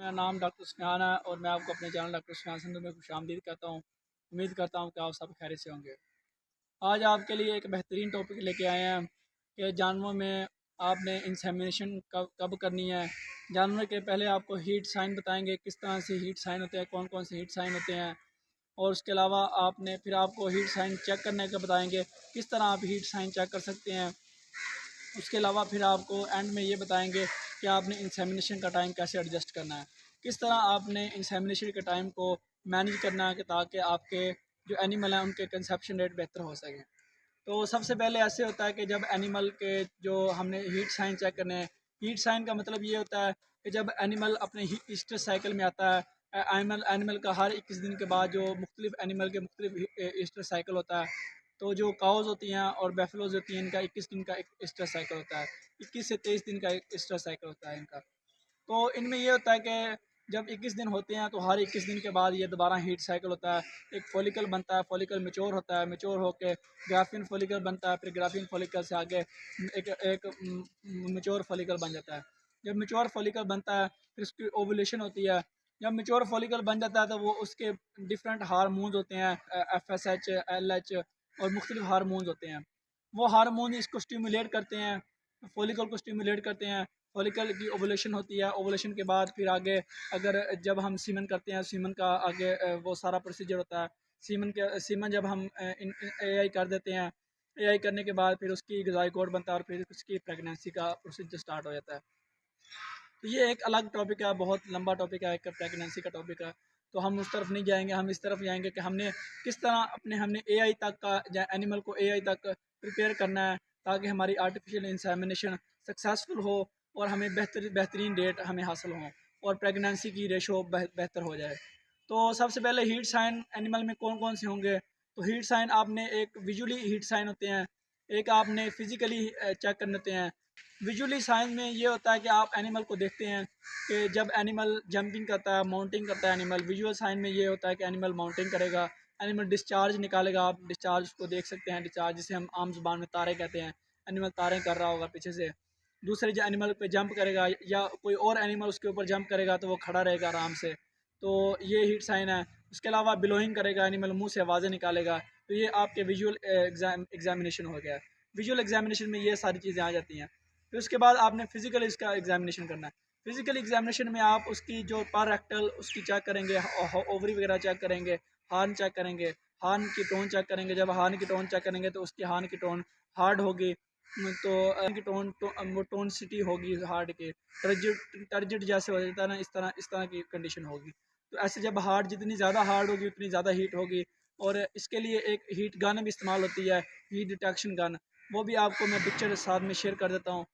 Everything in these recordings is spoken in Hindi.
मेरा नाम डॉक्टर सुफ़ियान है और मैं आपको अपने चैनल डॉक्टर सुफ़ियान सिंधु में खुशामदीद कहता हूँ। उम्मीद करता हूँ कि आप सब खैरियत से होंगे। आज आपके लिए एक बेहतरीन टॉपिक लेके आए हैं कि जानवरों में आपने इंसेमिनेशन कब कब करनी है। जानवर के पहले आपको हीट साइन बताएंगे, किस तरह से हीट साइन होते हैं, कौन कौन से हीट साइन होते हैं। और उसके अलावा आपने फिर आपको हीट साइन चेक करने का बताएंगे, किस तरह आप हीट साइन चेक कर सकते हैं। उसके अलावा फिर आपको एंड में ये बताएंगे कि आपने इंसेमिनेशन का टाइम कैसे एडजस्ट करना है, किस तरह आपने इंसेमिनेशन के टाइम को मैनेज करना है कि ताकि आपके जो एनिमल हैं उनके कंसेप्शन रेट बेहतर हो सके। तो सबसे पहले ऐसे होता है कि जब एनिमल के जो हमने हीट साइन चेक करने हैं, हीट साइन का मतलब ये होता है कि जब एनिमल अपने ईस्टर साइकिल में आता है। एनिमल एनिमल का हर 21 दिन के बाद जो मुख्तलिफ एनिमल के मुख्तलिफ ईस्टर साइकिल होता है। तो जो काउज होती हैं और बेफलोज होती हैं, इनका 21 दिन का एक ईस्टर साइकिल होता है। 21 से 23 दिन का एक ईस्टर साइकिल होता है इनका। तो इनमें ये होता है कि जब 21 दिन होते हैं तो हर 21 दिन के बाद ये दोबारा हीट साइकिल होता है। एक फॉलिकल बनता है, फॉलिकल मेच्योर होता है, मेच्योर होकर ग्राफिन फॉलिकल बनता है, फिर ग्राफिन फॉलिकल से आगे एक एक मेच्योर फॉलिकल बन जाता है। जब मेच्योर फॉलिकल बनता है फिर उसकी ओवुलेशन होती है। जब मेच्योर फॉलिकल बन जाता है तो वो उसके डिफरेंट हार्मोन्स होते हैं, FSH, LH और मुख्तलिफ हार्मोन्स होते हैं। वो हार्मोन इसको स्टिमुलेट करते हैं, फॉलिकल को स्टिमुलेट करते हैं। फॉलिकल की ओवुलेशन होती है, ओवुलेशन के बाद फिर आगे अगर जब हम सीमन करते हैं, सीमन का आगे वो सारा प्रोसीजर होता है। सीमन जब हम AI कर देते हैं, AI करने के बाद फिर उसकी ज़ायगोट बनता है और फिर उसकी प्रेगनेंसी का प्रोसीजर स्टार्ट हो जाता है। तो ये एक अलग टॉपिक है, बहुत लंबा टॉपिक है, एक प्रेगनेंसी का टॉपिक है। तो हम उस तरफ नहीं जाएंगे, हम इस तरफ जाएंगे कि हमने किस तरह हमने AI तक का या एनिमल को AI तक प्रिपेयर करना है ताकि हमारी आर्टिफिशियल इंसेमिनेशन सक्सेसफुल हो और हमें बेहतरीन डेट हमें हासिल हो और प्रेगनेंसी की रेशो बेहतर हो जाए। तो सबसे पहले हीट साइन एनिमल में कौन कौन से होंगे। तो हीट साइन आपने एक विजुअली हीट साइन होते हैं, एक आपने फिजिकली चेक करने होते हैं। विजुअली साइन में ये होता है कि आप एनिमल को देखते हैं कि जब एनिमल जंपिंग करता है, माउंटिंग करता है एनिमल। विजुअल साइन में ये होता है कि एनिमल माउंटिंग करेगा, एनिमल डिस्चार्ज निकालेगा। आप डिस्चार्ज को देख सकते हैं, डिस्चार्ज जिसे हम आम जुबान में तारे कहते हैं। एनिमल तारे कर रहा होगा पीछे से। दूसरे जो एनिमल पे जंप करेगा या कोई और एनिमल उसके ऊपर जंप करेगा तो वो खड़ा रहेगा आराम से। तो ये हीट साइन है। उसके अलावा बिलोइंग करेगा एनिमल, मुंह से आवाज़ें निकालेगा। तो ये आपके विजुअल एग्जामिनेशन हो गया। विजुअल एग्जामिनेशन में ये सारी चीज़ें आ जाती हैं। फिर उसके बाद आपने फिजिकल इसका एग्जामिनेशन करना है। फिजिकल एग्जामिनेशन में आप उसकी जो पर रेक्टल उसकी चेक करेंगे, ओवरी वगैरह चेक करेंगे, हार्न चेक करेंगे, हार्न की टोन चेक करेंगे। जब हार्न की टोन चेक करेंगे तो उसकी हार्न की टोन हार्ड होगी, तो की वो टोन सिटी होगी हार्ड के, टर्जिड टर्जिड जैसे हो जाता है ना, इस तरह की कंडीशन होगी। तो ऐसे जब हार्ड जितनी ज़्यादा हार्ड होगी उतनी ज़्यादा हीट होगी। और इसके लिए एक हीट गन भी इस्तेमाल होती है, हीट डिटेक्शन गन। वो भी आपको मैं पिक्चर साथ में शेयर कर देता हूँ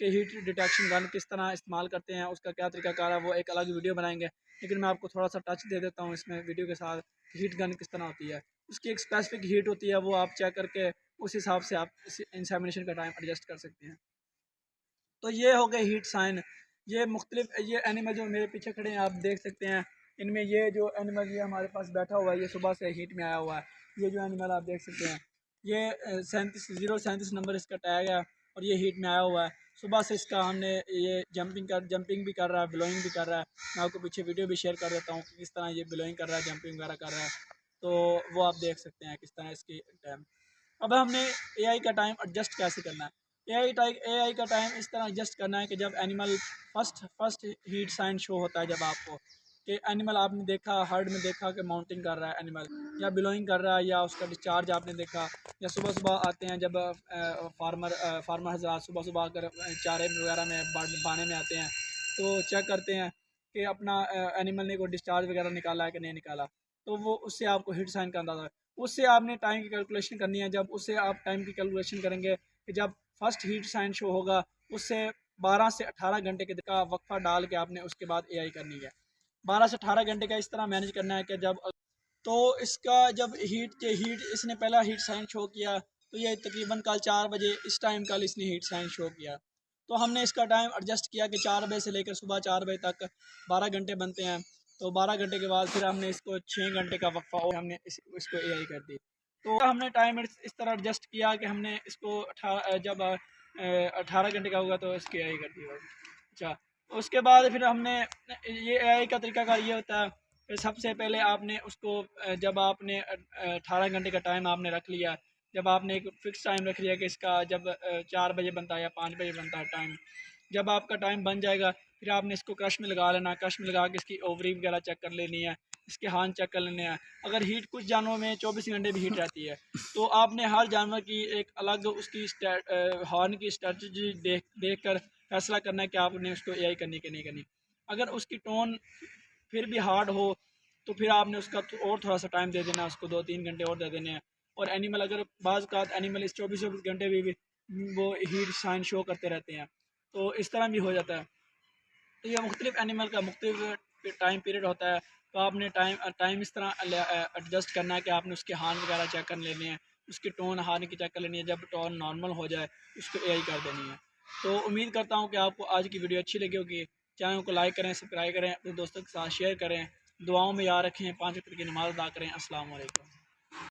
कि हीट डिटेक्शन गन किस तरह इस्तेमाल करते हैं, उसका क्या तरीकाकार है। वो एक अलग वीडियो बनाएंगे, लेकिन मैं आपको थोड़ा सा टच दे देता हूँ इसमें वीडियो के साथ। हीट गन किस तरह होती है, उसकी एक स्पेसिफिक हीट होती है, वो आप चेक करके उस हिसाब से आप इस इंसेमिनेशन का टाइम एडजस्ट कर सकते हैं। तो ये हो गए हीट साइन। ये मुख्तलिफ ये एनिमल जो मेरे पीछे खड़े हैं आप देख सकते हैं। इनमें ये जो एनिमल ये हमारे पास बैठा हुआ है, ये सुबह से हीट में आया हुआ है। ये जो एनिमल आप देख सकते हैं, ये 37 नंबर इसका टैग है और ये हीट में आया हुआ है। सुबह से इसका हमने ये जंपिंग भी कर रहा है, बिलोइंग भी कर रहा है। मैं आपको पीछे वीडियो भी शेयर कर देता हूँ कि किस तरह ये बिलोइंग कर रहा है, जंपिंग वगैरह कर रहा है। तो वो आप देख सकते हैं किस तरह इसकी टाइम। अब हमने AI का टाइम एडजस्ट कैसे करना है। AI का टाइम इस तरह एडजस्ट करना है कि जब animal first heat sign show होता है, जब आपको कि एनिमल आपने देखा हर्ड में देखा कि माउंटिंग कर रहा है एनिमल, या बिलोइंग कर रहा है, या उसका डिस्चार्ज आपने देखा, या सुबह सुबह आते हैं जब फार्मर हजरात सुबह सुबह आकर चारे वगैरह में बाने में आते हैं तो चेक करते हैं कि अपना एनिमल ने कोई डिस्चार्ज वगैरह निकाला है कि नहीं निकाला। तो वो उससे आपको हीट साइन का अंदाज़ा है। उससे आपने टाइम की कैलकुलेशन करनी है। जब उससे आप टाइम की कैलकुलेशन करेंगे कि जब फर्स्ट हीट साइन शो होगा उससे 12 से 18 घंटे के का वक्फा डाल के आपने उसके बाद AI करनी है। 12 से 18 घंटे का इस तरह मैनेज करना है कि जब तो इसका जब हीट इसने पहला हीट साइन शो किया तो ये तकरीबन कल 4 बजे इस टाइम कल इसने हीट साइन शो किया। तो हमने इसका टाइम एडजस्ट किया कि 4 बजे से लेकर सुबह 4 बजे तक 12 घंटे बनते हैं। तो 12 घंटे के बाद फिर हमने इसको 6 घंटे का वक्फा और हमने इसको AI कर दी। तो हमने टाइम इस तरह एडजस्ट किया कि हमने इसको जब 18 घंटे का होगा तो इसकी AI कर दी होगी। अच्छा, उसके बाद फिर हमने ये एआई का तरीकाकार ये होता है कि सबसे पहले आपने उसको जब आपने 18 घंटे का टाइम आपने रख लिया, जब आपने एक फ़िक्स टाइम रख लिया कि इसका जब 4 बजे बनता है या 5 बजे बनता है टाइम, जब आपका टाइम बन जाएगा फिर आपने इसको क्रश में लगा लेना। क्रश में लगा के इसकी ओवरी वगैरह चेक कर लेनी है, इसके हार्न चेक कर लेने हैं। अगर हीट कुछ जानवरों में 24 घंटे भी हीट रहती है, तो आपने हर जानवर की एक अलग उसकी हार्न की स्ट्रेटजी देख कर फैसला करना है कि आपने उसको एआई करनी कि नहीं करनी। अगर उसकी टोन फिर भी हार्ड हो तो फिर आपने उसका और थोड़ा सा टाइम दे देना, उसको 2-3 घंटे और दे देने हैं। और एनिमल अगर बाज़ का एनिमल इस 24-24 घंटे भी वो हीट साइन शो करते रहते हैं, तो इस तरह भी हो जाता है। तो ये मुख्तलिफ एनिमल का मुख्तलिफ टाइम पीरियड होता है। तो आपने टाइम इस तरह एडजस्ट करना है कि आपने उसके हार्न वगैरह चेक कर लेने हैं, उसकी टोन हार्न की चेक कर लेनी है। जब टोन नॉर्मल हो जाए उसको एआई कर देनी है। तो उम्मीद करता हूँ कि आपको आज की वीडियो अच्छी लगी होगी। चैनल को लाइक करें, सब्सक्राइब करें, अपने दोस्तों के साथ शेयर करें, दुआओं में याद रखें, 5 वक्त की नमाज़ अदा करें। अस्सलाम वालेकुम।